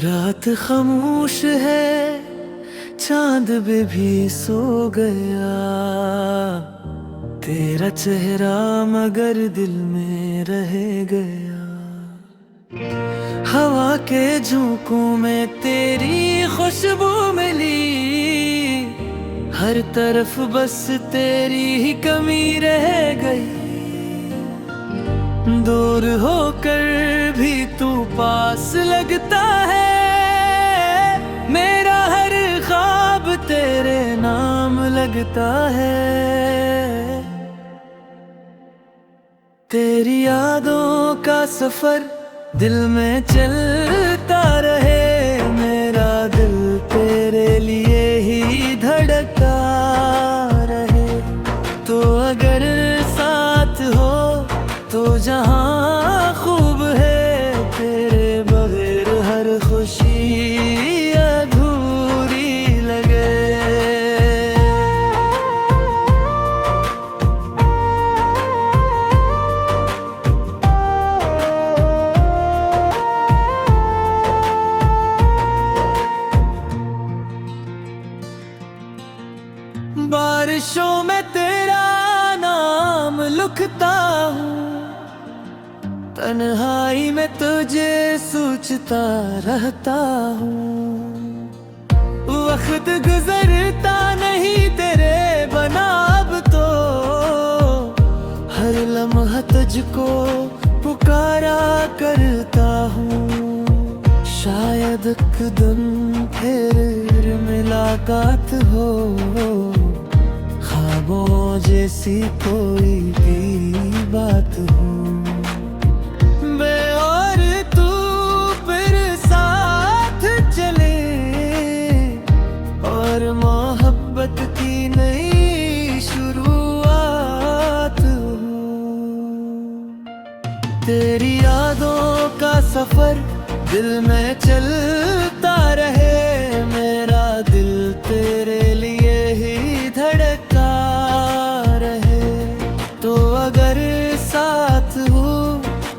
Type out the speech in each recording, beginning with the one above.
रात खामोश है, चांद भी सो गया। तेरा चेहरा मगर दिल में रह गया। हवा के झोंकों में तेरी खुशबू मिली, हर तरफ बस तेरी ही कमी रह गई। दूर होकर भी तू पास लगता है, मेरा हर ख्वाब तेरे नाम लगता है। तेरी यादों का सफर दिल में चलता रहे, मेरा दिल तेरे लिए ही धड़कता रहे। तो अगर साथ हो तो जहां खूब है, तेरे बगैर हर खुशी अधूरी लगे। बारिशों में तेरा नाम लिखता हूँ, तन्हाई में तुझे सोचता रहता हूँ। वक्त गुजरता नहीं तेरे बना अब तो, हर लम्हा तुझको पुकारा करता हूँ। शायद एक दिन फिर मुलाकात हो, ख्वाबों जैसी कोई भी बात हो। मोहब्बत की नई शुरुआत हो। तेरी यादों का सफर दिल में चलता रहे, मेरा दिल तेरे लिए ही धड़कता रहे। तो अगर साथ हो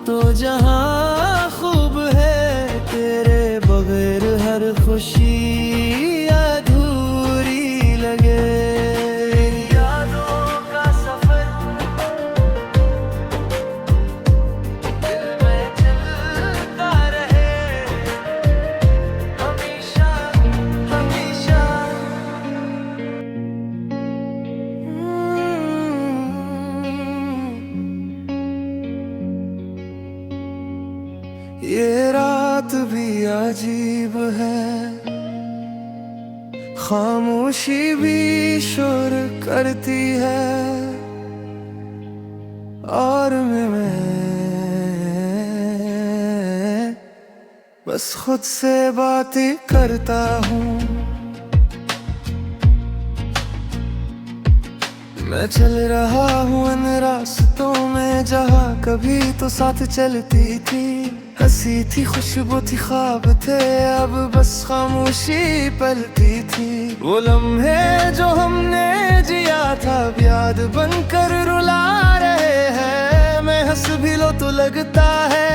तो जहां खूब है, तेरे बगैर हर खुशी ये रात भी अजीब है, खामोशी भी शोर करती है। और मैं बस खुद से बातें करता हूँ। मैं चल रहा हूँ इन रास्तों में, जहाँ कभी तो साथ चलती थी। हंसी थी, खुशबू थी, ख्वाब थे, अब बस खामोशी पलती थी। वो लम्हे जो हमने जिया था, अब याद बनकर रुला रहे हैं। मैं हंस भी लो तो लगता है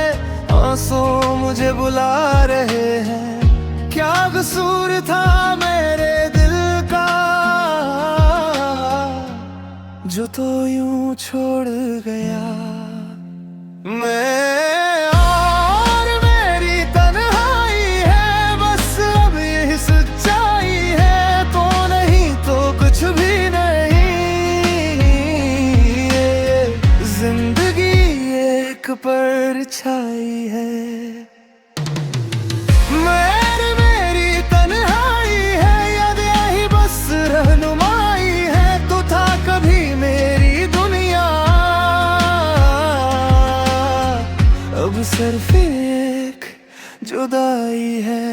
आंसू मुझे बुला रहे हैं। क्या कसूर था मेरे दिल का, जो तो यूं छोड़ गया। मैं परछाई है, मेरी तन्हाई है, याद यही बस रहनुमाई है। तो था कभी मेरी दुनिया, अब सिर्फ एक जुदाई है।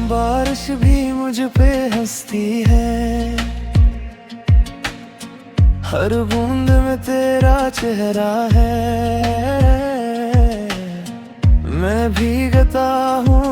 बारिश भी मुझ पे हंसती है, हर बूंद में तेरा चेहरा है। मैं भीगता हूँ